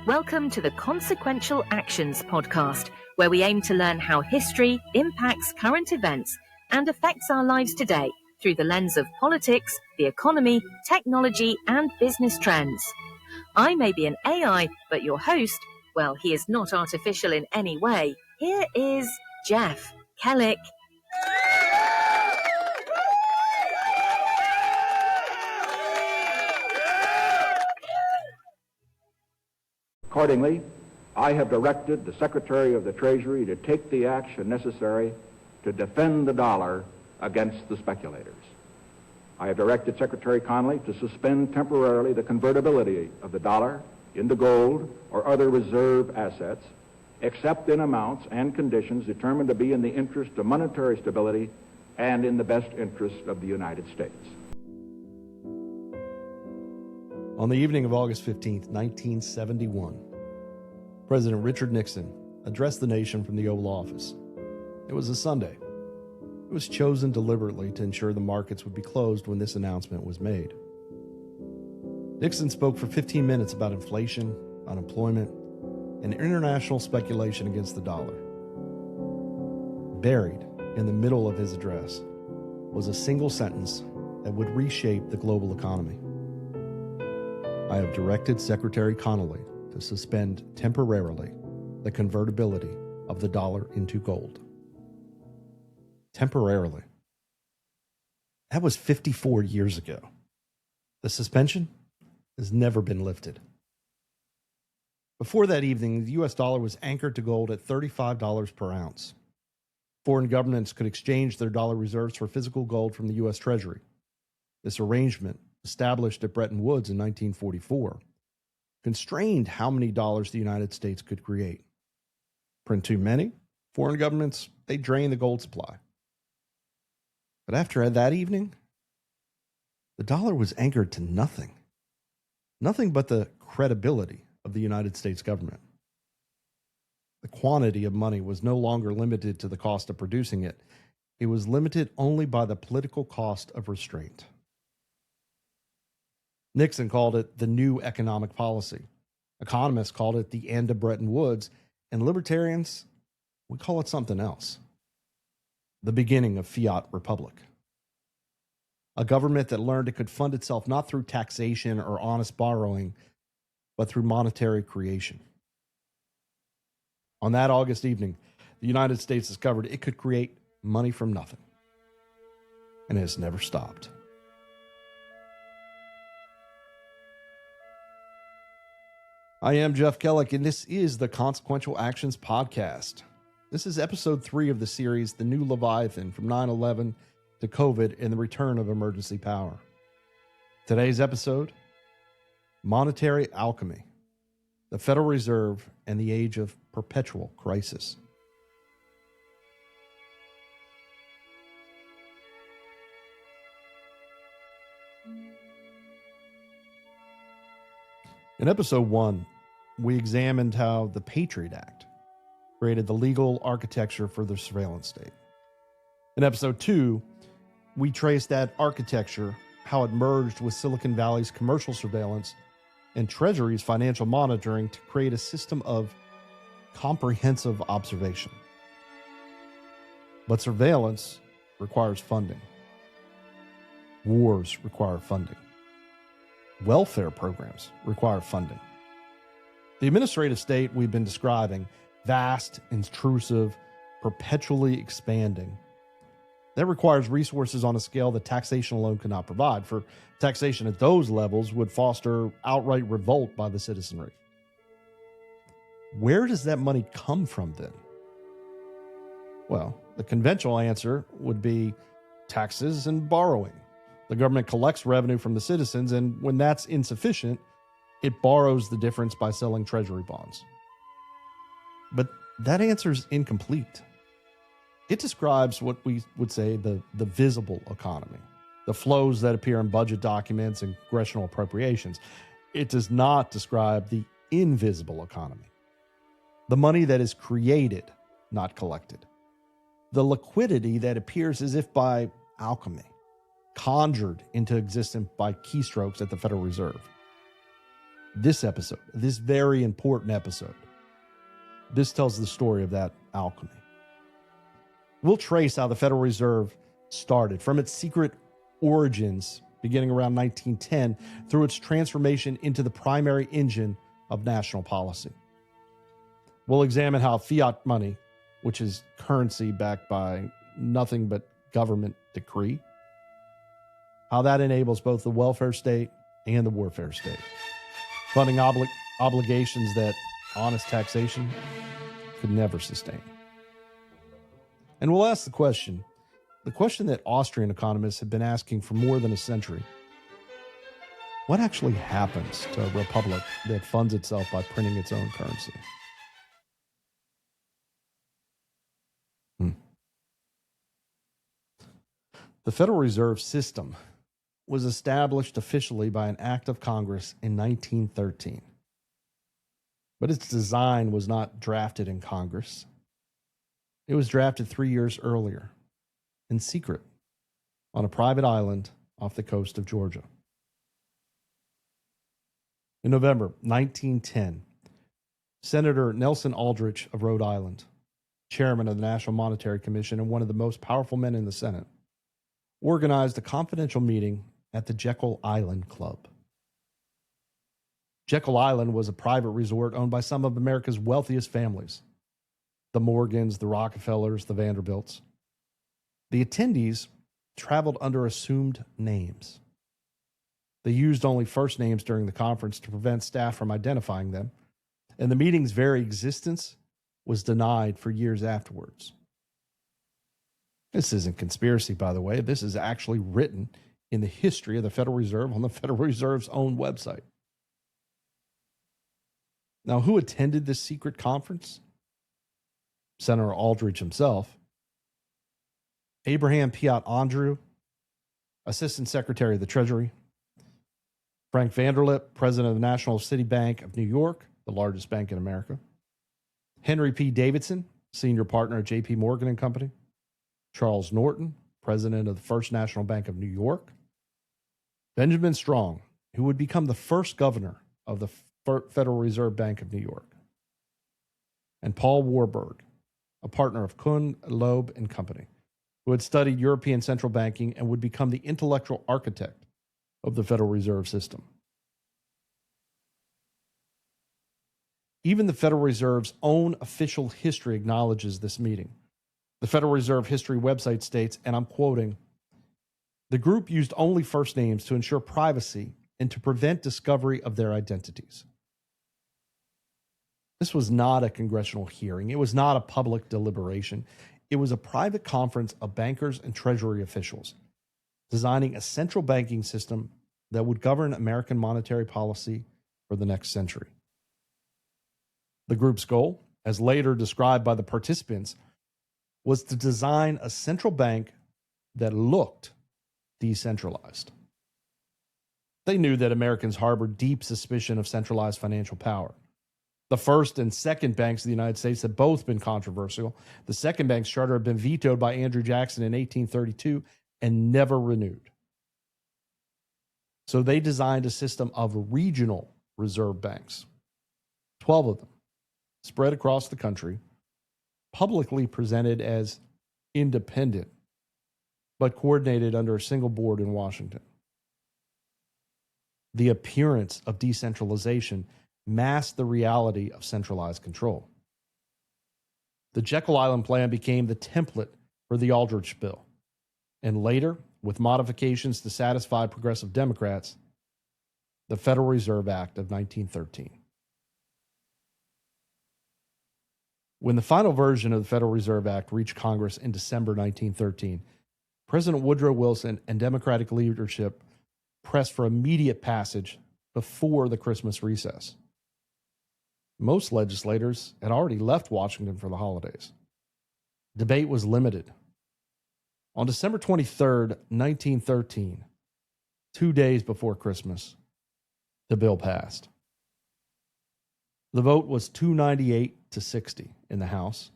Welcome to the Consequential Actions podcast, where we aim to learn how history impacts current events and affects our lives today through the lens of politics, the economy, technology, and business trends. I may be an AI, but your host, well, he is not artificial in any way. Here is Jeff Kellick. Accordingly, I have directed the Secretary of the Treasury to take the action necessary to defend the dollar against the speculators. I have directed Secretary Connally to suspend temporarily the convertibility of the dollar into gold or other reserve assets, except in amounts and conditions determined to be in the interest of monetary stability and in the best interest of the United States. On the evening of August 15th, 1971, President Richard Nixon addressed the nation from the Oval Office. It was a Sunday. It was chosen deliberately to ensure the markets would be closed when this announcement was made. Nixon spoke for 15 minutes about inflation, unemployment, and international speculation against the dollar. Buried in the middle of his address was a single sentence that would reshape the global economy. I have directed Secretary Connally to suspend temporarily the convertibility of the dollar into gold. Temporarily. That was 54 years ago. The suspension has never been lifted. Before that evening, the U.S. dollar was anchored to gold at $35 per ounce. Foreign governments could exchange their dollar reserves for physical gold from the U.S. Treasury. This arrangement, established at Bretton Woods in 1944, constrained how many dollars the United States could create. Print too many, foreign governments, they drain the gold supply. But after that evening, the dollar was anchored to nothing. Nothing but the credibility of the United States government. The quantity of money was no longer limited to the cost of producing it. It was limited only by the political cost of restraint. Nixon called it the new economic policy. Economists called it the end of Bretton Woods, and libertarians, we call it something else. The beginning of fiat republic. A government that learned it could fund itself not through taxation or honest borrowing, but through monetary creation. On that August evening, the United States discovered it could create money from nothing. And it has never stopped. I am Jeff Kellick, and this is the Consequential Actions Podcast. This is episode 3 of the series, The New Leviathan, from 9/11 to COVID and the Return of Emergency Power. Today's episode, Monetary Alchemy, the Federal Reserve and the Age of Perpetual Crisis. In episode 1, we examined how the Patriot Act created the legal architecture for the surveillance state. In episode 2, we traced that architecture, how it merged with Silicon Valley's commercial surveillance and Treasury's financial monitoring to create a system of comprehensive observation. But surveillance requires funding. Wars require funding. Welfare programs require funding. The administrative state we've been describing, vast, intrusive, perpetually expanding, that requires resources on a scale that taxation alone cannot provide. For taxation at those levels would foster outright revolt by the citizenry. Where does that money come from then? Well, the conventional answer would be taxes and borrowing. The government collects revenue from the citizens, and when that's insufficient, it borrows the difference by selling treasury bonds. But that answer is incomplete. It describes what we would say the visible economy, the flows that appear in budget documents and congressional appropriations. It does not describe the invisible economy, the money that is created, not collected, the liquidity that appears as if by alchemy, conjured into existence by keystrokes at the Federal Reserve. this episode, this very important episode, this tells the story of that alchemy. We'll trace how the Federal Reserve started from its secret origins beginning around 1910 through its transformation into the primary engine of national policy. We'll examine how fiat money, which is currency backed by nothing but government decree, how that enables both the welfare state and the warfare state, funding obligations that honest taxation could never sustain. And we'll ask the question that Austrian economists have been asking for more than a century. What actually happens to a republic that funds itself by printing its own currency? The Federal Reserve System was established officially by an act of Congress in 1913. But its design was not drafted in Congress. It was drafted 3 years earlier, in secret, on a private island off the coast of Georgia. In November 1910, Senator Nelson Aldrich of Rhode Island, chairman of the National Monetary Commission and one of the most powerful men in the Senate, organized a confidential meeting at the Jekyll Island Club. Jekyll Island was a private resort owned by some of America's wealthiest families, the Morgans, the Rockefellers, the Vanderbilts. The attendees traveled under assumed names. They used only first names during the conference to prevent staff from identifying them, and the meeting's very existence was denied for years afterwards. This isn't conspiracy, by the way. This is actually written in the history of the Federal Reserve on the Federal Reserve's own website. Now, who attended this secret conference? Senator Aldrich himself, Abraham Piatt Andrew, Assistant Secretary of the Treasury, Frank Vanderlip, President of the National City Bank of New York, the largest bank in America, Henry P. Davidson, Senior Partner at J.P. Morgan and Company, Charles Norton, President of the First National Bank of New York, Benjamin Strong, who would become the first governor of the Federal Reserve Bank of New York, and Paul Warburg, a partner of Kuhn, Loeb and Company, who had studied European central banking and would become the intellectual architect of the Federal Reserve System. Even the Federal Reserve's own official history acknowledges this meeting. The Federal Reserve History website states, and I'm quoting, "The group used only first names to ensure privacy and to prevent discovery of their identities." This was not a congressional hearing. It was not a public deliberation. It was a private conference of bankers and Treasury officials designing a central banking system that would govern American monetary policy for the next century. The group's goal, as later described by the participants, was to design a central bank that looked decentralized. They knew that Americans harbored deep suspicion of centralized financial power. The first and second banks of the United States had both been controversial. The second bank's charter had been vetoed by Andrew Jackson in 1832 and never renewed. So they designed a system of regional reserve banks, 12 of them, spread across the country, publicly presented as independent, but coordinated under a single board in Washington. The appearance of decentralization masked the reality of centralized control. The Jekyll Island Plan became the template for the Aldrich Bill, and later, with modifications to satisfy progressive Democrats, the Federal Reserve Act of 1913. When the final version of the Federal Reserve Act reached Congress in December 1913, President Woodrow Wilson and Democratic leadership pressed for immediate passage before the Christmas recess. Most legislators had already left Washington for the holidays. Debate was limited. On December 23rd, 1913, 2 days before Christmas, the bill passed. The vote was 298 to 60 in the House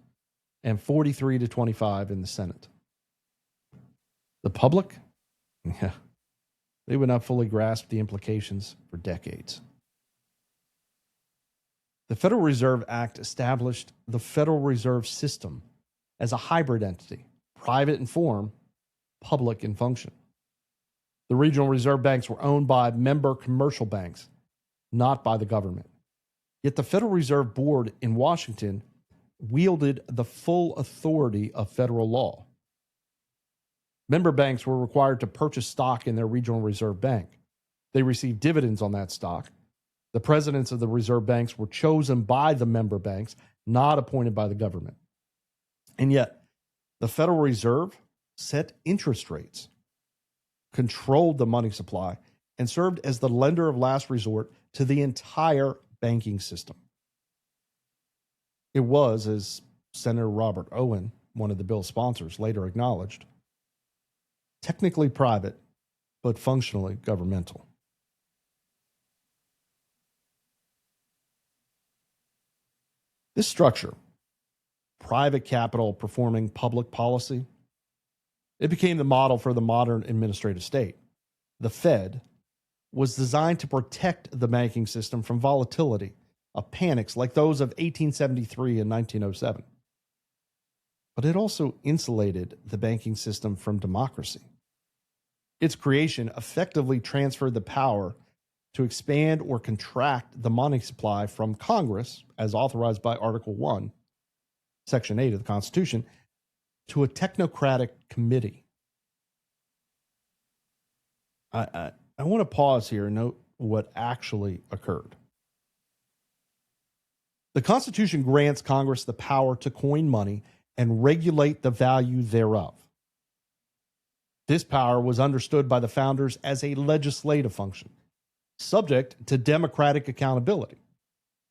and 43 to 25 in the Senate. The public? Yeah, they would not fully grasp the implications for decades. The Federal Reserve Act established the Federal Reserve System as a hybrid entity, private in form, public in function. The regional reserve banks were owned by member commercial banks, not by the government. Yet the Federal Reserve Board in Washington wielded the full authority of federal law. Member banks were required to purchase stock in their regional reserve bank. They received dividends on that stock. The presidents of the reserve banks were chosen by the member banks, not appointed by the government. And yet, the Federal Reserve set interest rates, controlled the money supply, and served as the lender of last resort to the entire banking system. It was, as Senator Robert Owen, one of the bill's sponsors, later acknowledged, technically private, but functionally governmental. This structure, private capital performing public policy, it became the model for the modern administrative state. The Fed was designed to protect the banking system from volatility of panics like those of 1873 and 1907. But it also insulated the banking system from democracy. Its creation effectively transferred the power to expand or contract the money supply from Congress, as authorized by Article 1, Section 8 of the Constitution, to a technocratic committee. I want to pause here and note what actually occurred. The Constitution grants Congress the power to coin money and regulate the value thereof. This power was understood by the founders as a legislative function, subject to democratic accountability.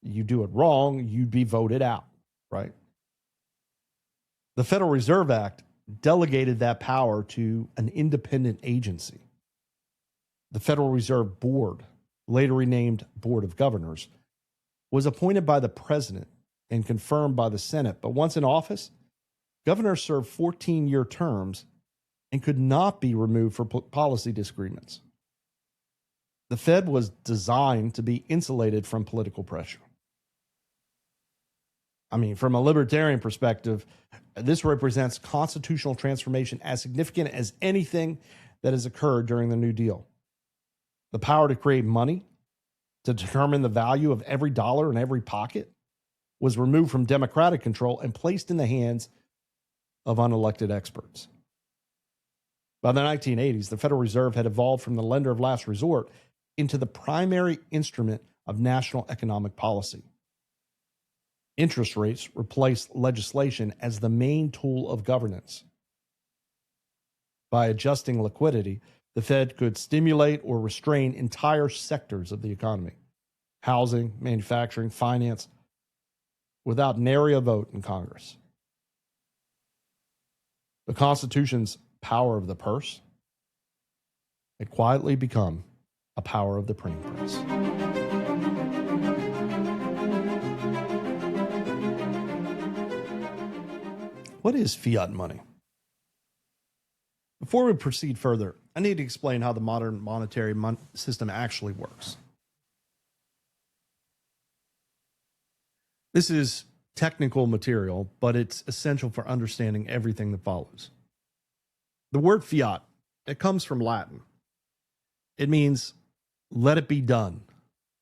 You do it wrong, you'd be voted out, right? The Federal Reserve Act delegated that power to an independent agency. The Federal Reserve Board, later renamed Board of Governors, was appointed by the president and confirmed by the Senate. But once in office, governors served 14-year terms and could not be removed for policy disagreements. The Fed was designed to be insulated from political pressure. I mean, from a libertarian perspective, this represents constitutional transformation as significant as anything that has occurred during the New Deal. The power to create money, to determine the value of every dollar in every pocket, was removed from democratic control and placed in the hands of unelected experts. By the 1980s, the Federal Reserve had evolved from the lender of last resort into the primary instrument of national economic policy. Interest rates replaced legislation as the main tool of governance. By adjusting liquidity, the Fed could stimulate or restrain entire sectors of the economy, housing, manufacturing, finance, without nary a vote in Congress. The Constitution's power of the purse had quietly become a power of the printing press. What is fiat money? Before we proceed further, I need to explain how the modern monetary system actually works. This is technical material, but it's essential for understanding everything that follows. The word fiat, it comes from Latin. It means, let it be done,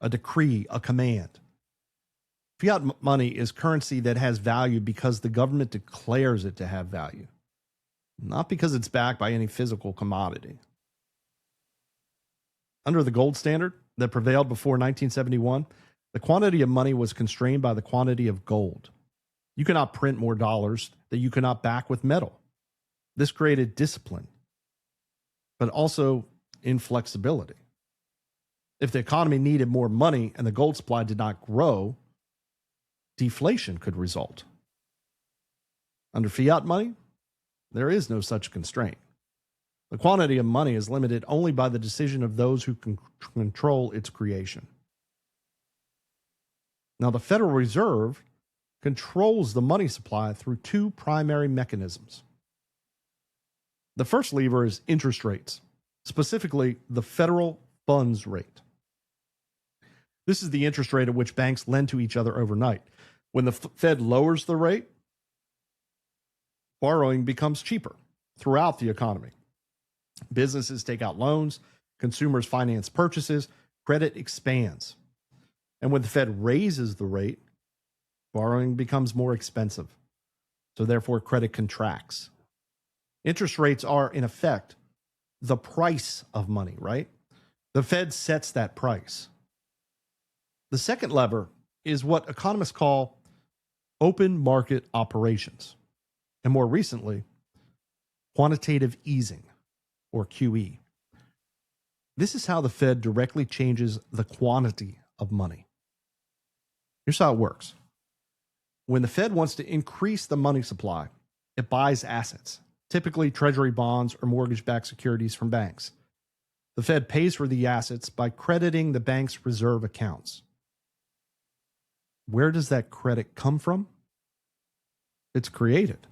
a decree, a command. Fiat money is currency that has value because the government declares it to have value, not because it's backed by any physical commodity. Under the gold standard that prevailed before 1971, the quantity of money was constrained by the quantity of gold. You cannot print more dollars that you cannot back with metal. This created discipline, but also inflexibility. If the economy needed more money and the gold supply did not grow, deflation could result. Under fiat money, there is no such constraint. The quantity of money is limited only by the decision of those who can control its creation. Now, the Federal Reserve controls the money supply through two primary mechanisms. The first lever is interest rates, specifically the federal funds rate. This is the interest rate at which banks lend to each other overnight. When the Fed lowers the rate, borrowing becomes cheaper throughout the economy. Businesses take out loans, consumers finance purchases, credit expands. And when the Fed raises the rate, borrowing becomes more expensive. So therefore, credit contracts. Interest rates are, in effect, the price of money, right? The Fed sets that price. The second lever is what economists call open market operations, and more recently, quantitative easing, or QE. This is how the Fed directly changes the quantity of money. Here's how it works. When the Fed wants to increase the money supply, it buys assets, typically treasury bonds or mortgage-backed securities from banks. The Fed pays for the assets by crediting the bank's reserve accounts. Where does that credit come from? It's created.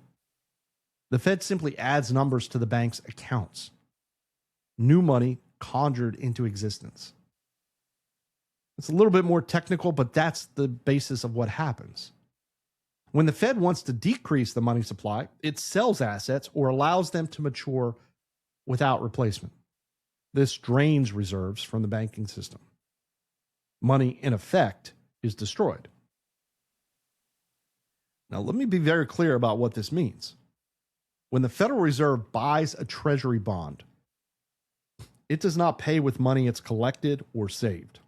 The Fed simply adds numbers to the bank's accounts. New money conjured into existence. It's a little bit more technical, but that's the basis of what happens. When the Fed wants to decrease the money supply, it sells assets or allows them to mature without replacement. This drains reserves from the banking system. Money, in effect, is destroyed. Now, let me be very clear about what this means. When the Federal Reserve buys a treasury bond, it does not pay with money it's collected or saved.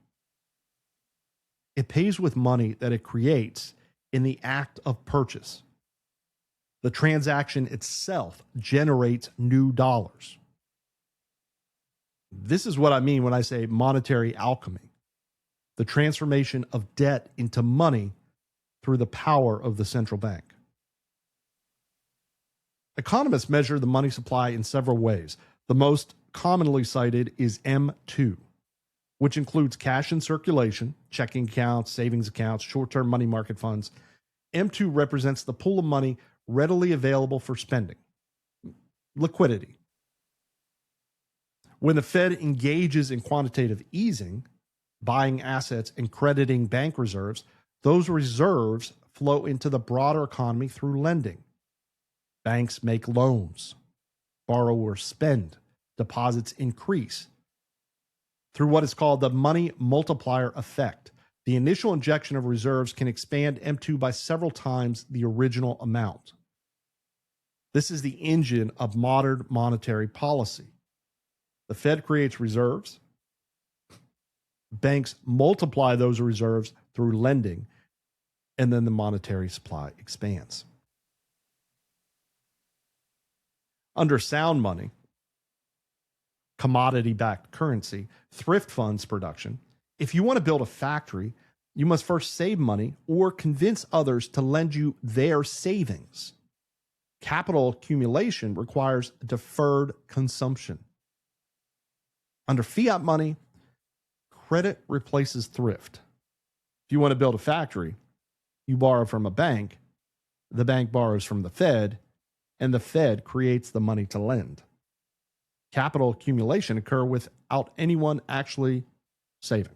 It pays with money that it creates in the act of purchase. The transaction itself generates new dollars. This is what I mean when I say monetary alchemy, the transformation of debt into money through the power of the central bank. Economists measure the money supply in several ways. The most commonly cited is M2, which includes cash in circulation, checking accounts, savings accounts, short-term money market funds. M2 represents the pool of money readily available for spending, liquidity. When the Fed engages in quantitative easing, buying assets and crediting bank reserves, those reserves flow into the broader economy through lending. Banks make loans, borrowers spend, deposits increase. Through what is called the money multiplier effect, the initial injection of reserves can expand M2 by several times the original amount. This is the engine of modern monetary policy. The Fed creates reserves. Banks multiply those reserves through lending, and then the monetary supply expands. Under sound money, commodity-backed currency, thrift funds production, if you want to build a factory, you must first save money or convince others to lend you their savings. Capital accumulation requires deferred consumption. Under fiat money, credit replaces thrift. If you want to build a factory, you borrow from a bank, the bank borrows from the Fed, and the Fed creates the money to lend. Capital accumulation occurs without anyone actually saving.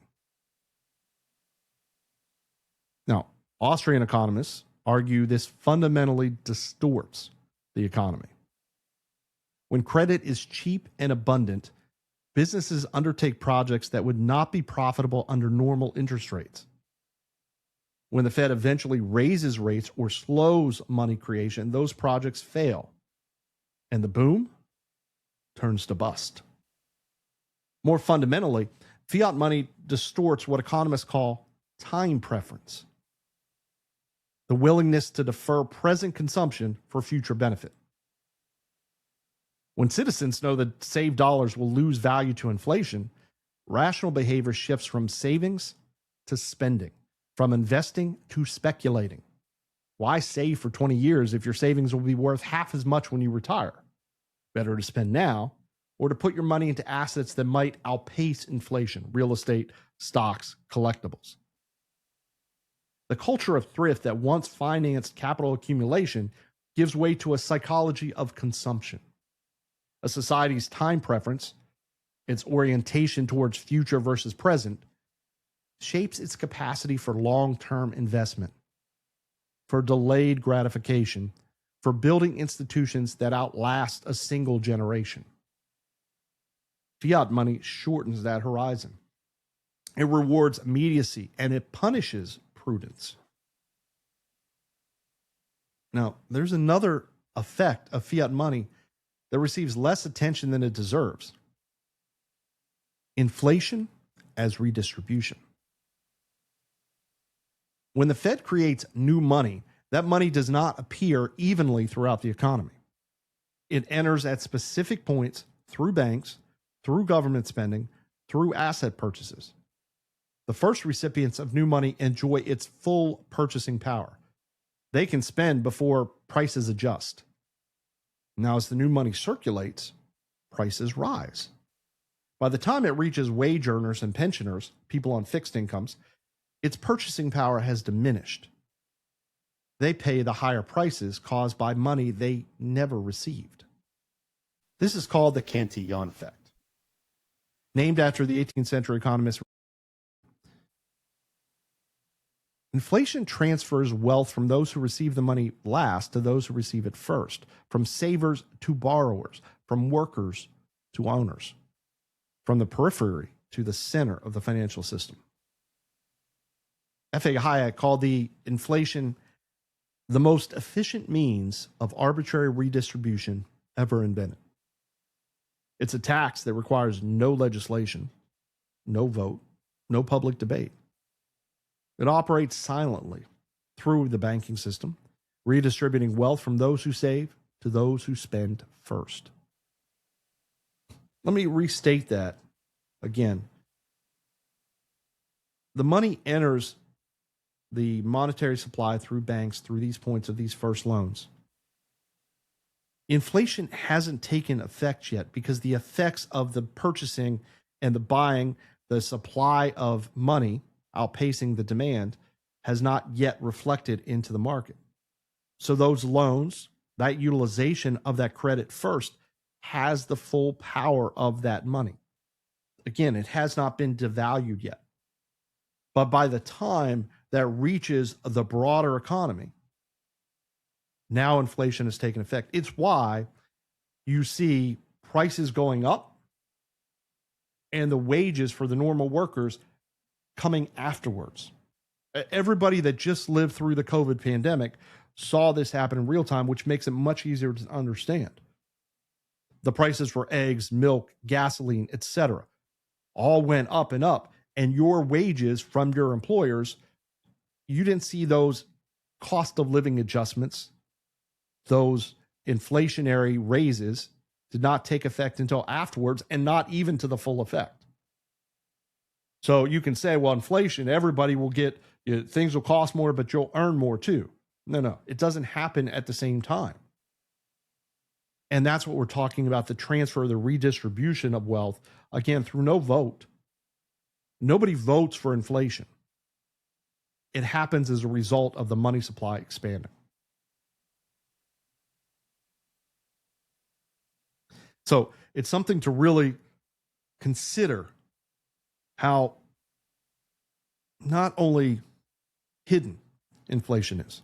Now, Austrian economists argue this fundamentally distorts the economy. When credit is cheap and abundant, businesses undertake projects that would not be profitable under normal interest rates. When the Fed eventually raises rates or slows money creation, those projects fail, and the boom turns to bust. More fundamentally, fiat money distorts what economists call time preference, the willingness to defer present consumption for future benefit. When citizens know that saved dollars will lose value to inflation, rational behavior shifts from savings to spending, from investing to speculating. Why save for 20 years if your savings will be worth half as much when you retire? Better to spend now or to put your money into assets that might outpace inflation, real estate, stocks, collectibles. The culture of thrift that once financed capital accumulation gives way to a psychology of consumption. A society's time preference, its orientation towards future versus present, shapes its capacity for long-term investment, for delayed gratification, for building institutions that outlast a single generation. Fiat money shortens that horizon. It rewards immediacy and it punishes prudence. Now, there's another effect of fiat money that receives less attention than it deserves. Inflation as redistribution. When the Fed creates new money, that money does not appear evenly throughout the economy. It enters at specific points through banks, through government spending, through asset purchases. The first recipients of new money enjoy its full purchasing power. They can spend before prices adjust. Now, as the new money circulates, prices rise. By the time it reaches wage earners and pensioners, people on fixed incomes, its purchasing power has diminished. They pay the higher prices caused by money they never received. This is called the Cantillon effect, named after the 18th century economist. Inflation transfers wealth from those who receive the money last to those who receive it first, from savers to borrowers, from workers to owners, from the periphery to the center of the financial system. F.A. Hayek called the inflation the most efficient means of arbitrary redistribution ever invented. It's a tax that requires no legislation, no vote, no public debate. It operates silently through the banking system, redistributing wealth from those who save to those who spend first. Let me restate that again. The money enters the monetary supply through banks, through these points of these first loans. Inflation hasn't taken effect yet because the effects of the purchasing and the buying, the supply of money outpacing the demand, has not yet reflected into the market. So those loans, that utilization of that credit first, has the full power of that money. Again, it has not been devalued yet. But by the time that reaches the broader economy, now inflation has taken effect. It's why you see prices going up and the wages for the normal workers coming afterwards. Everybody that just lived through the COVID pandemic saw this happen in real time, which makes it much easier to understand. The prices for eggs, milk, gasoline, etc., all went up and up, and your wages from your employers, you didn't see those cost of living adjustments, those inflationary raises did not take effect until afterwards, and not even to the full effect. So you can say, well, inflation, everybody will get, things will cost more, but you'll earn more too. No, it doesn't happen at the same time. And that's what we're talking about, the transfer, the redistribution of wealth, again, through no vote. Nobody votes for inflation. It happens as a result of the money supply expanding. So it's something to really consider how not only hidden inflation is,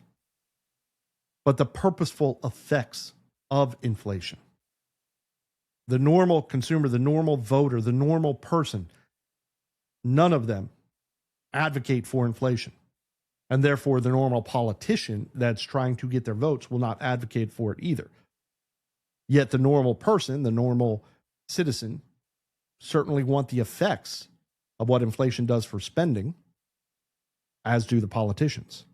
but the purposeful effects of inflation. The normal consumer, the normal voter, the normal person, none of them advocate for inflation. And therefore, the normal politician that's trying to get their votes will not advocate for it either. Yet the normal person, the normal citizen, certainly want the effects of what inflation does for spending, as do the politicians.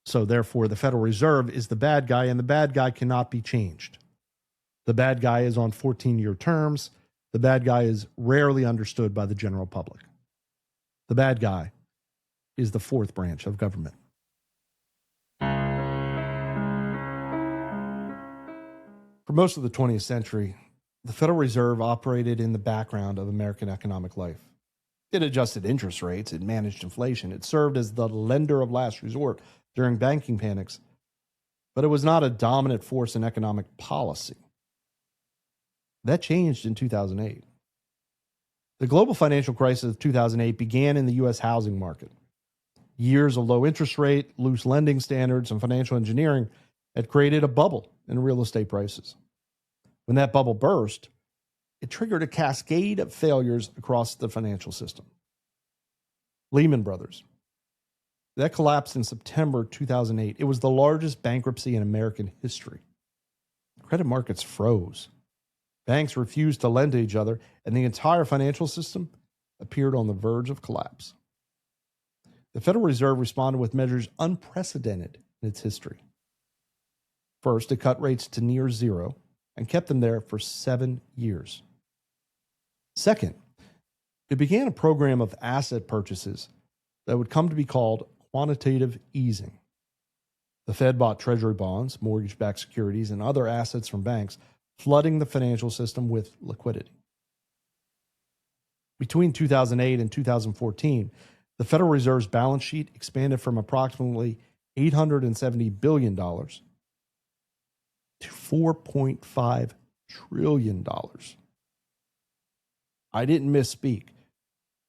So therefore, the Federal Reserve is the bad guy, and the bad guy cannot be changed. The bad guy is on 14-year terms. The bad guy is rarely understood by the general public. The bad guy is the fourth branch of government. For most of the 20th century, the Federal Reserve operated in the background of American economic life. It adjusted interest rates, it managed inflation, it served as the lender of last resort during banking panics, but it was not a dominant force in economic policy. That changed in 2008. The global financial crisis of 2008 began in the U.S. housing market. Years of low interest rate, loose lending standards, and financial engineering had created a bubble in real estate prices. When that bubble burst, it triggered a cascade of failures across the financial system. Lehman Brothers. That collapsed in September 2008. It was the largest bankruptcy in American history. Credit markets froze. Banks refused to lend to each other, and the entire financial system appeared on the verge of collapse. The Federal Reserve responded with measures unprecedented in its history. First, it cut rates to near zero and kept them there for 7 years. Second, it began a program of asset purchases that would come to be called quantitative easing. The Fed bought treasury bonds, mortgage-backed securities, and other assets from banks, flooding the financial system with liquidity. Between 2008 and 2014, the Federal Reserve's balance sheet expanded from approximately $870 billion to $4.5 trillion. I didn't misspeak.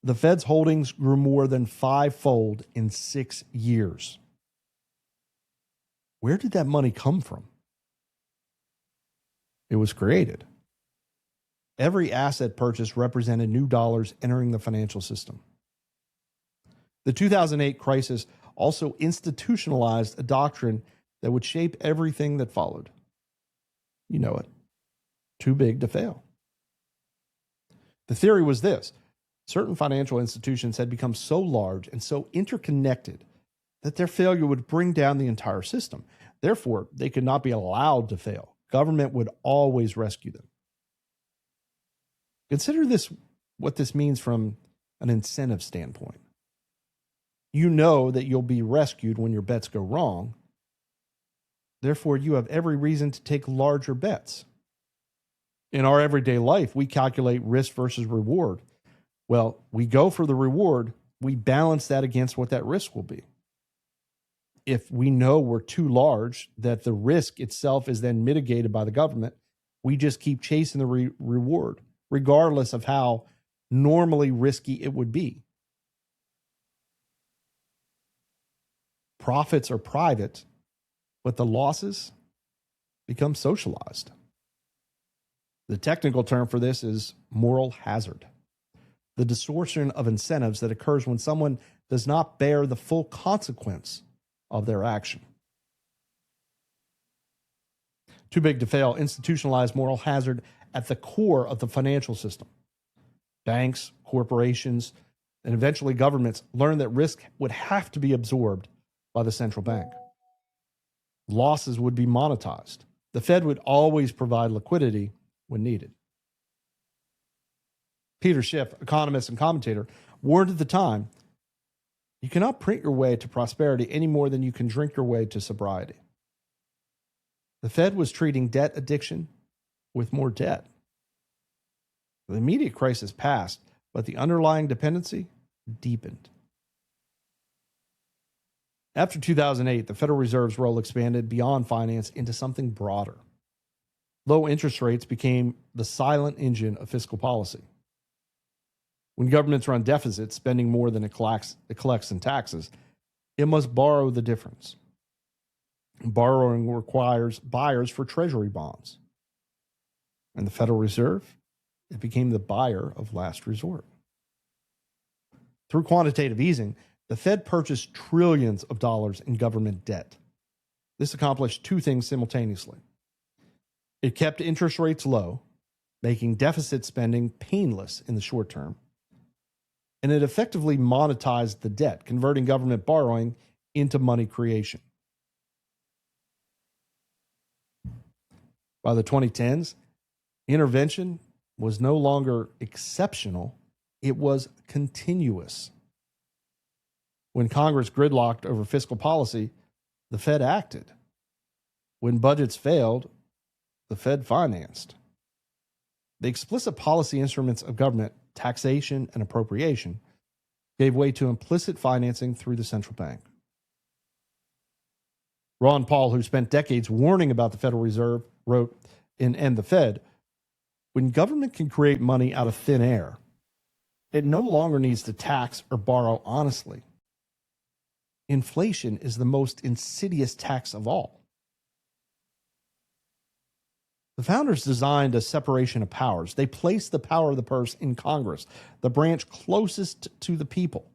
The Fed's holdings grew more than fivefold in 6 years. Where did that money come from? It was created. Every asset purchase represented new dollars entering the financial system. The 2008 crisis also institutionalized a doctrine that would shape everything that followed. You know it. Too big to fail. The theory was this: certain financial institutions had become so large and so interconnected that their failure would bring down the entire system. Therefore, they could not be allowed to fail. Government would always rescue them. Consider this, what this means from an incentive standpoint. You know that you'll be rescued when your bets go wrong. Therefore, you have every reason to take larger bets. In our everyday life, we calculate risk versus reward. Well, we go for the reward. We balance that against what that risk will be. If we know we're too large, that the risk itself is then mitigated by the government, we just keep chasing the reward, regardless of how normally risky it would be. Profits are private, but the losses become socialized. The technical term for this is moral hazard, the distortion of incentives that occurs when someone does not bear the full consequence of their action. Too big to fail institutionalized moral hazard at the core of the financial system. Banks, corporations, and eventually governments learned that risk would have to be absorbed by the central bank. Losses would be monetized. The Fed would always provide liquidity when needed. Peter Schiff, economist and commentator, warned at the time, you cannot print your way to prosperity any more than you can drink your way to sobriety. The Fed was treating debt addiction with more debt. The immediate crisis passed, but the underlying dependency deepened. After 2008, the Federal Reserve's role expanded beyond finance into something broader. Low interest rates became the silent engine of fiscal policy. When governments run deficits, spending more than it collects in taxes, it must borrow the difference. Borrowing requires buyers for treasury bonds. And the Federal Reserve, it became the buyer of last resort. Through quantitative easing, the Fed purchased trillions of dollars in government debt. This accomplished two things simultaneously. It kept interest rates low, making deficit spending painless in the short term. And it effectively monetized the debt, converting government borrowing into money creation. By the 2010s, intervention was no longer exceptional, it was continuous. When Congress gridlocked over fiscal policy, the Fed acted. When budgets failed, the Fed financed. The explicit policy instruments of government, taxation and appropriation, gave way to implicit financing through the central bank. Ron Paul, who spent decades warning about the Federal Reserve, wrote in End the Fed, when government can create money out of thin air, it no longer needs to tax or borrow honestly. Inflation is the most insidious tax of all. The founders designed a separation of powers. They placed the power of the purse in Congress, the branch closest to the people,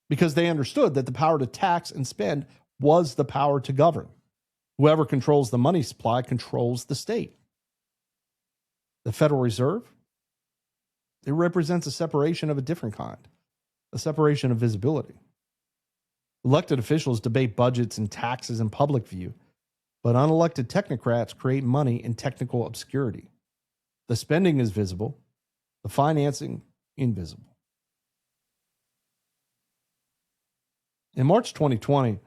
because they understood that the power to tax and spend was the power to govern. Whoever controls the money supply controls the state. The Federal Reserve, it represents a separation of a different kind, a separation of visibility. Elected officials debate budgets and taxes in public view, but unelected technocrats create money in technical obscurity. The spending is visible, the financing invisible. In March 2020,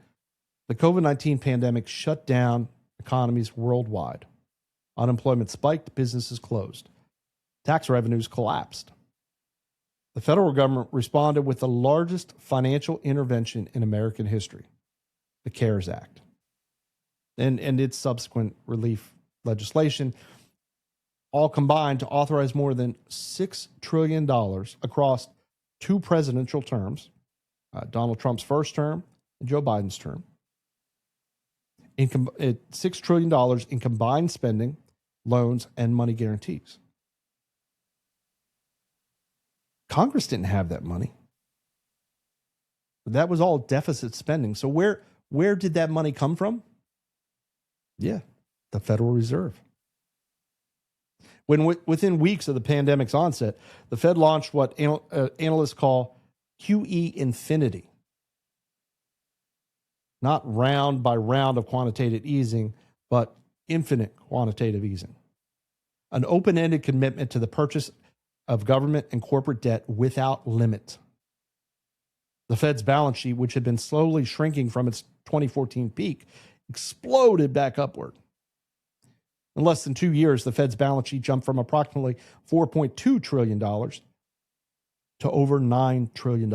the COVID-19 pandemic shut down economies worldwide. Unemployment spiked, businesses closed. Tax revenues collapsed. The federal government responded with the largest financial intervention in American history, the CARES Act, and its subsequent relief legislation, all combined to authorize more than $6 trillion across two presidential terms, Donald Trump's first term and Joe Biden's term. $6 trillion in combined spending, loans, and money guarantees. Congress didn't have that money. That was all deficit spending. So where did that money come from? Yeah, the Federal Reserve. Within weeks of the pandemic's onset, the Fed launched what analysts call QE infinity. Not round by round of quantitative easing, but infinite quantitative easing. An open-ended commitment to the purchase of government and corporate debt without limit. The Fed's balance sheet, which had been slowly shrinking from its 2014 peak, exploded back upward. In less than 2 years, the Fed's balance sheet jumped from approximately $4.2 trillion to over $9 trillion.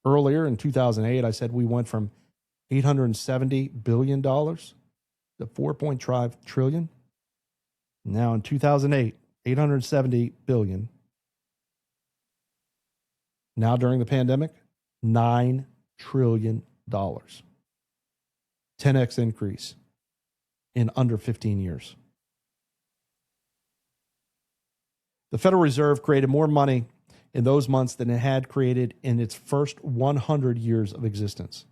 Earlier in 2008, I said we went from $870 billion to $4.5 trillion. Now in 2008, $870 billion. Now during the pandemic, $9 trillion. 10x increase in under 15 years. The Federal Reserve created more money in those months than it had created in its first 100 years of existence.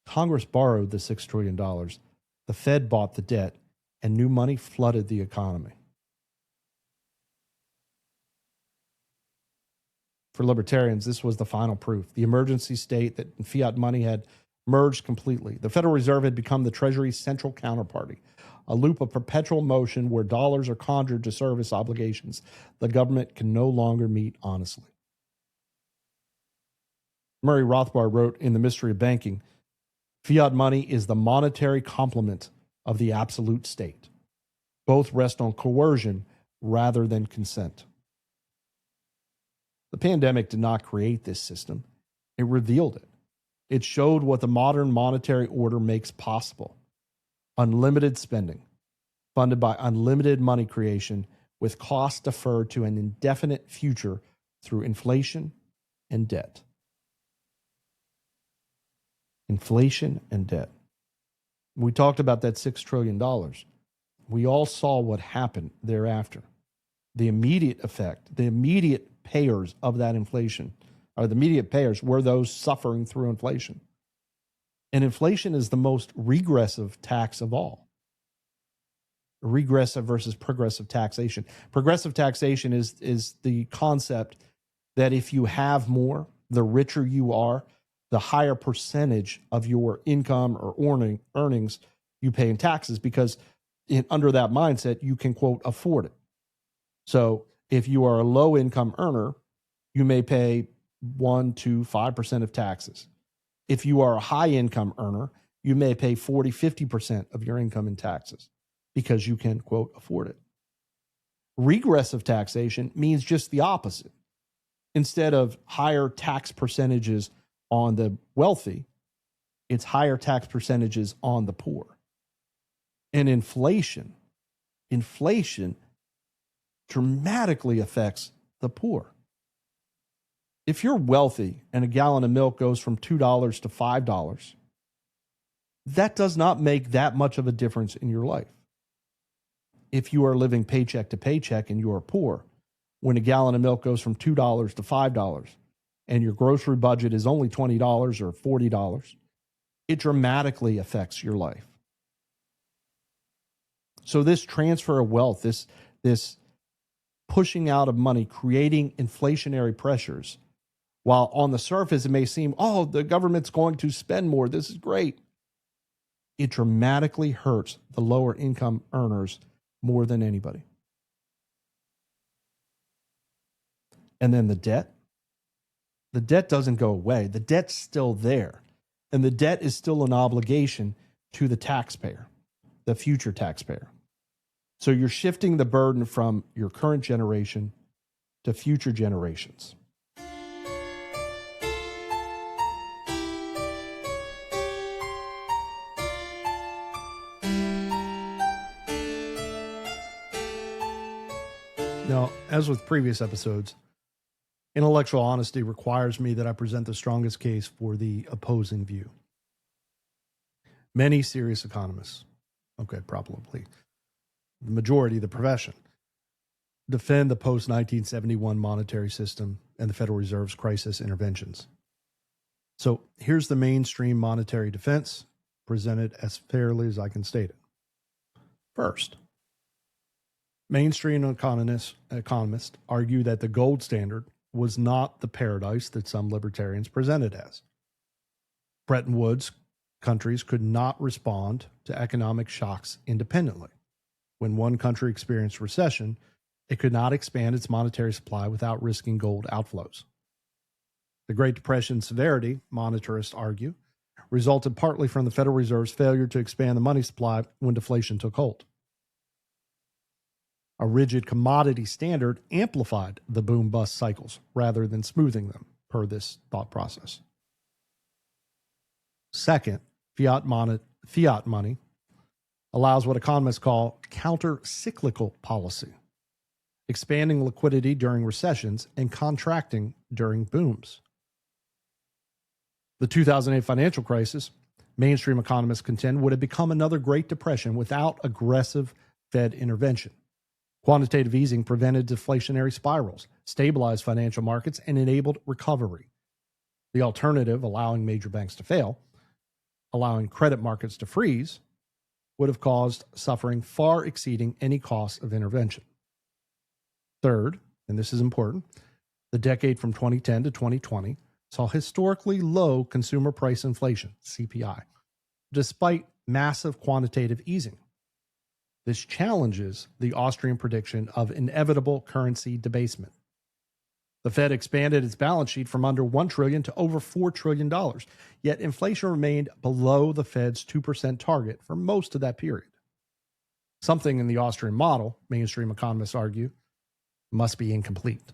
Congress borrowed the $6 trillion. The Fed bought the debt, and new money flooded the economy. For libertarians, this was the final proof. The emergency state that fiat money had merged completely. The Federal Reserve had become the Treasury's central counterparty, a loop of perpetual motion where dollars are conjured to service obligations the government can no longer meet honestly. Murray Rothbard wrote in The Mystery of Banking, fiat money is the monetary complement of the absolute state. Both rest on coercion rather than consent. The pandemic did not create this system. It revealed it. It showed what the modern monetary order makes possible. Unlimited spending, funded by unlimited money creation, with costs deferred to an indefinite future through inflation and debt. Inflation and debt. We talked about that $6 trillion. We all saw what happened thereafter. The immediate effect, the immediate payers of that inflation, or the immediate payers were those suffering through inflation. And inflation is the most regressive tax of all. Regressive versus progressive taxation. Progressive taxation is the concept that if you have more, the richer you are, the higher percentage of your income or earnings you pay in taxes, because under that mindset, you can, quote, afford it. So if you are a low income earner, you may pay 1 to 5% of taxes. If you are a high income earner, you may pay 40, 50% of your income in taxes because you can, quote, afford it. Regressive taxation means just the opposite. Instead of higher tax percentages on the wealthy, it's higher tax percentages on the poor. And inflation dramatically affects the poor. If you're wealthy and a gallon of milk goes from $2 to $5, that does not make that much of a difference in your life. If you are living paycheck to paycheck and you are poor, when a gallon of milk goes from $2 to $5 and your grocery budget is only $20 or $40, it dramatically affects your life. So this transfer of wealth, this pushing out of money, creating inflationary pressures, while on the surface it may seem, oh, the government's going to spend more, this is great. It dramatically hurts the lower income earners more than anybody. And then the debt doesn't go away. The debt's still there. And the debt is still an obligation to the taxpayer, the future taxpayer. So you're shifting the burden from your current generation to future generations. Now, as with previous episodes, intellectual honesty requires me that I present the strongest case for the opposing view. Many serious economists, probably the majority of the profession, defend the post-1971 monetary system and the Federal Reserve's crisis interventions. So here's the mainstream monetary defense, presented as fairly as I can state it. First, mainstream economists argue that the gold standard was not the paradise that some libertarians present it as. Bretton Woods countries could not respond to economic shocks independently. When one country experienced recession, it could not expand its monetary supply without risking gold outflows. The Great Depression's severity, monetarists argue, resulted partly from the Federal Reserve's failure to expand the money supply when deflation took hold. A rigid commodity standard amplified the boom-bust cycles rather than smoothing them, per this thought process. Second, fiat money allows what economists call counter-cyclical policy, expanding liquidity during recessions and contracting during booms. The 2008 financial crisis, mainstream economists contend, would have become another Great Depression without aggressive Fed intervention. Quantitative easing prevented deflationary spirals, stabilized financial markets, and enabled recovery. The alternative, allowing major banks to fail, allowing credit markets to freeze, would have caused suffering far exceeding any cost of intervention. Third, and this is important, the decade from 2010 to 2020 saw historically low consumer price inflation, CPI, despite massive quantitative easing. This challenges the Austrian prediction of inevitable currency debasement. The Fed expanded its balance sheet from under $1 trillion to over $4 trillion, yet inflation remained below the Fed's 2% target for most of that period. Something in the Austrian model, mainstream economists argue, must be incomplete.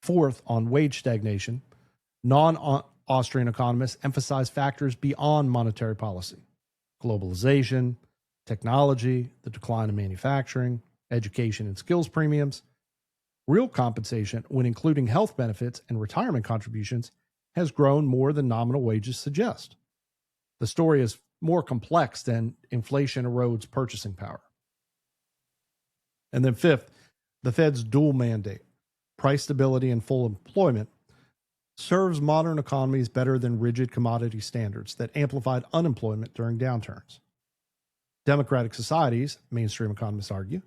Fourth, on wage stagnation, non-Austrian economists emphasize factors beyond monetary policy: globalization, technology, the decline of manufacturing, education and skills premiums. Real compensation, when including health benefits and retirement contributions, has grown more than nominal wages suggest. The story is more complex than inflation erodes purchasing power. And then fifth, the Fed's dual mandate, price stability and full employment, serves modern economies better than rigid commodity standards that amplified unemployment during downturns. Democratic societies, mainstream economists argue,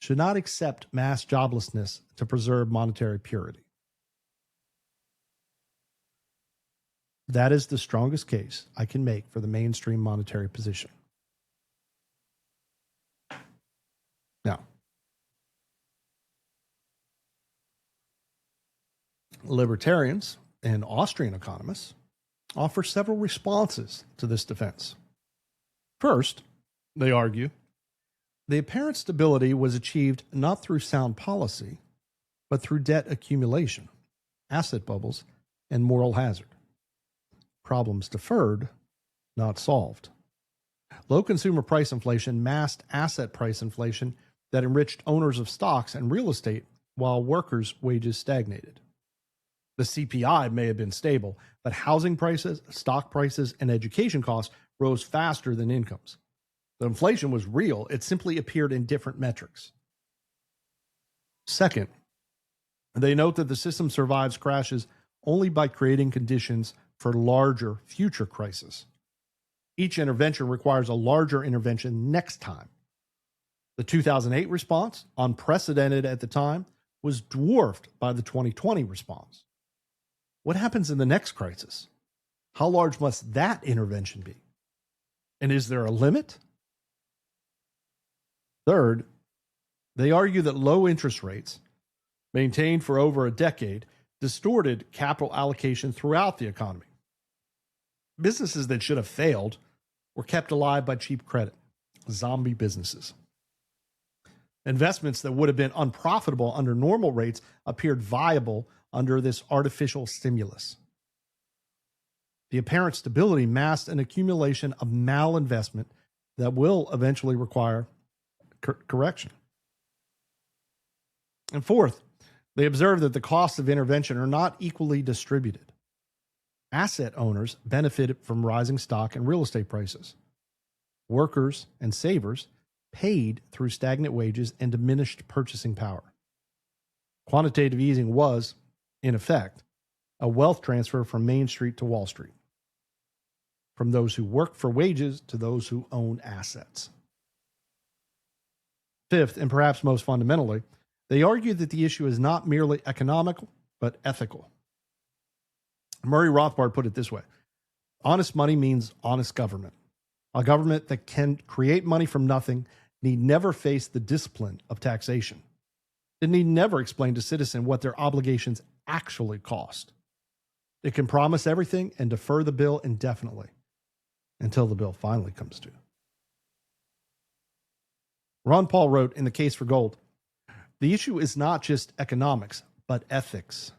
should not accept mass joblessness to preserve monetary purity. That is the strongest case I can make for the mainstream monetary position. Now, libertarians and Austrian economists offer several responses to this defense. First, they argue, the apparent stability was achieved not through sound policy, but through debt accumulation, asset bubbles, and moral hazard. Problems deferred, not solved. Low consumer price inflation masked asset price inflation that enriched owners of stocks and real estate while workers' wages stagnated. The CPI may have been stable, but housing prices, stock prices, and education costs rose faster than incomes. The inflation was real, it simply appeared in different metrics. Second, they note that the system survives crashes only by creating conditions for larger future crises. Each intervention requires a larger intervention next time. The 2008 response, unprecedented at the time, was dwarfed by the 2020 response. What happens in the next crisis? How large must that intervention be? And is there a limit? Third, they argue that low interest rates, maintained for over a decade, distorted capital allocation throughout the economy. Businesses that should have failed were kept alive by cheap credit, zombie businesses. Investments that would have been unprofitable under normal rates appeared viable under this artificial stimulus. The apparent stability masked an accumulation of malinvestment that will eventually require correction. And fourth, they observe that the costs of intervention are not equally distributed. Asset owners benefited from rising stock and real estate prices. Workers and savers paid through stagnant wages and diminished purchasing power. Quantitative easing was, in effect, a wealth transfer from Main Street to Wall Street, from those who work for wages to those who own assets. Fifth, and perhaps most fundamentally, they argue that the issue is not merely economical, but ethical. Murray Rothbard put it this way: honest money means honest government. A government that can create money from nothing need never face the discipline of taxation. It need never explain to citizens what their obligations actually cost. It can promise everything and defer the bill indefinitely until the bill finally comes due. Ron Paul wrote in The Case for Gold, "The issue is not just economics, but ethics.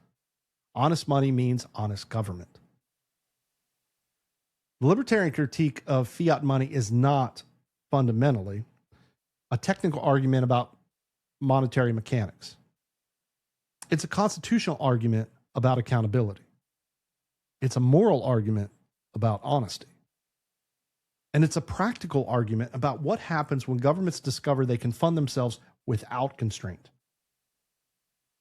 Honest money means honest government." The libertarian critique of fiat money is not fundamentally a technical argument about monetary mechanics. It's a constitutional argument about accountability. It's a moral argument about honesty. And it's a practical argument about what happens when governments discover they can fund themselves without constraint.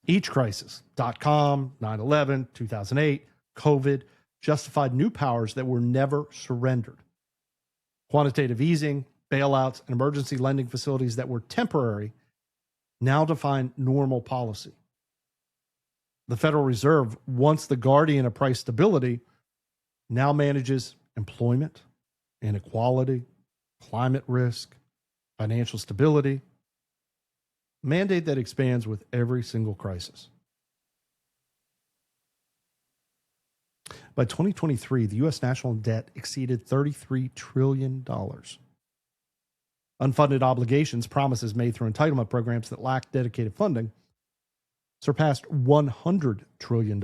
Each crisis, .com, 9/11, 2008, COVID, justified new powers that were never surrendered. Quantitative easing, bailouts, and emergency lending facilities that were temporary now define normal policy. The Federal Reserve, once the guardian of price stability, now manages employment, inequality, climate risk, financial stability, a mandate that expands with every single crisis. By 2023, the U.S. national debt exceeded $33 trillion. Unfunded obligations, promises made through entitlement programs that lack dedicated funding, surpassed $100 trillion.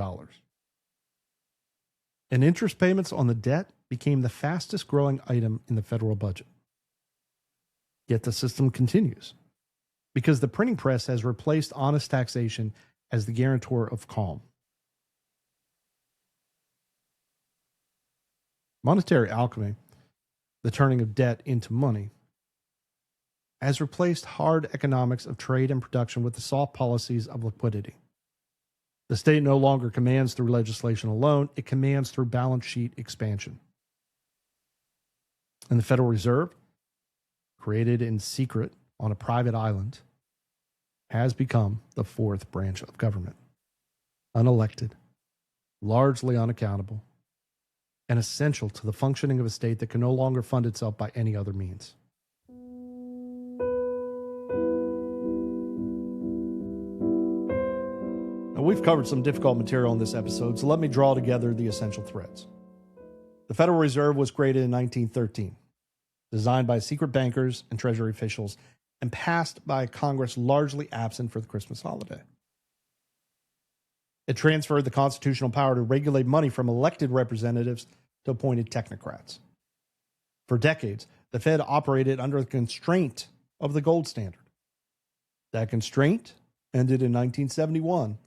And interest payments on the debt became the fastest growing item in the federal budget. Yet the system continues, because the printing press has replaced honest taxation as the guarantor of calm. Monetary alchemy, the turning of debt into money, has replaced hard economics of trade and production with the soft policies of liquidity. The state no longer commands through legislation alone, it commands through balance sheet expansion. And the Federal Reserve, created in secret on a private island, has become the fourth branch of government. Unelected, largely unaccountable, and essential to the functioning of a state that can no longer fund itself by any other means. Now, we've covered some difficult material in this episode, so let me draw together the essential threads. The Federal Reserve was created in 1913, designed by secret bankers and Treasury officials, and passed by a Congress largely absent for the Christmas holiday. It transferred the constitutional power to regulate money from elected representatives to appointed technocrats. For decades, the Fed operated under the constraint of the gold standard. That constraint ended in 1971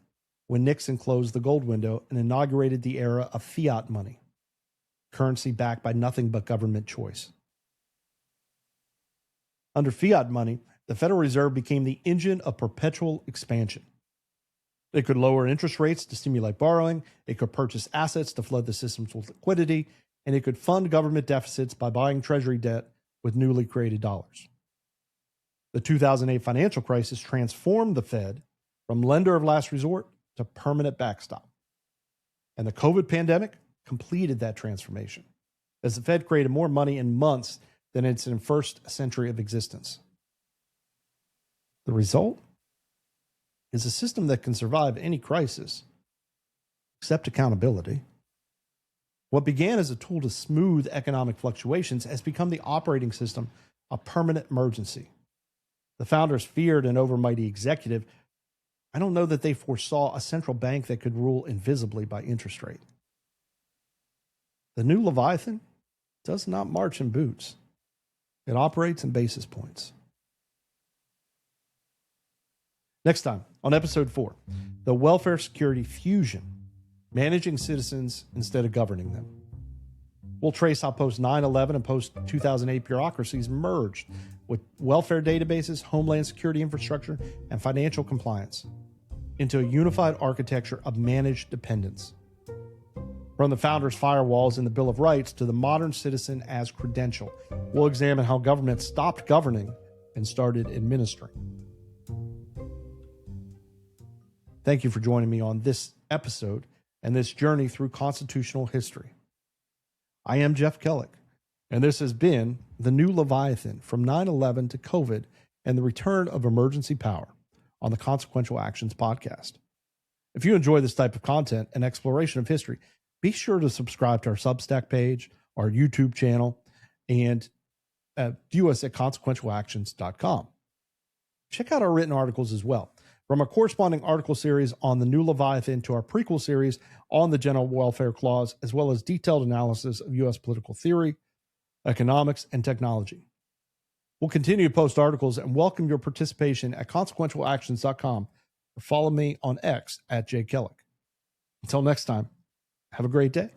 when Nixon closed the gold window and inaugurated the era of fiat money, currency backed by nothing but government choice. Under fiat money, the Federal Reserve became the engine of perpetual expansion. It could lower interest rates to stimulate borrowing, it could purchase assets to flood the systems with liquidity, and it could fund government deficits by buying treasury debt with newly created dollars. The 2008 financial crisis transformed the Fed from lender of last resort to permanent backstop. And the COVID pandemic completed that transformation, as the Fed created more money in months than its first century of existence. The result is a system that can survive any crisis, except accountability. What began as a tool to smooth economic fluctuations has become the operating system of permanent emergency. The founders feared an overmighty executive. I don't know that they foresaw a central bank that could rule invisibly by interest rate. The new Leviathan does not march in boots. It operates in basis points. Next time, on episode 4, the welfare security fusion, managing citizens instead of governing them. We'll trace how post 9/11 and post 2008 bureaucracies merged with welfare databases, homeland security infrastructure, and financial compliance into a unified architecture of managed dependence. From the founders' firewalls in the Bill of Rights to the modern citizen as credential, we'll examine how government stopped governing and started administering. Thank you for joining me on this episode and this journey through constitutional history. I am Jeff Kellick, and this has been The New Leviathan, from 9/11 to COVID and the return of emergency power on the Consequential Actions podcast. If you enjoy this type of content and exploration of history, be sure to subscribe to our Substack page, our YouTube channel, and view us at consequentialactions.com. Check out our written articles as well, from our corresponding article series on the New Leviathan to our prequel series on the General Welfare Clause, as well as detailed analysis of U.S. political theory, economics, and technology. We'll continue to post articles and welcome your participation at consequentialactions.com, or follow me on X at jkellick. Until next time, have a great day.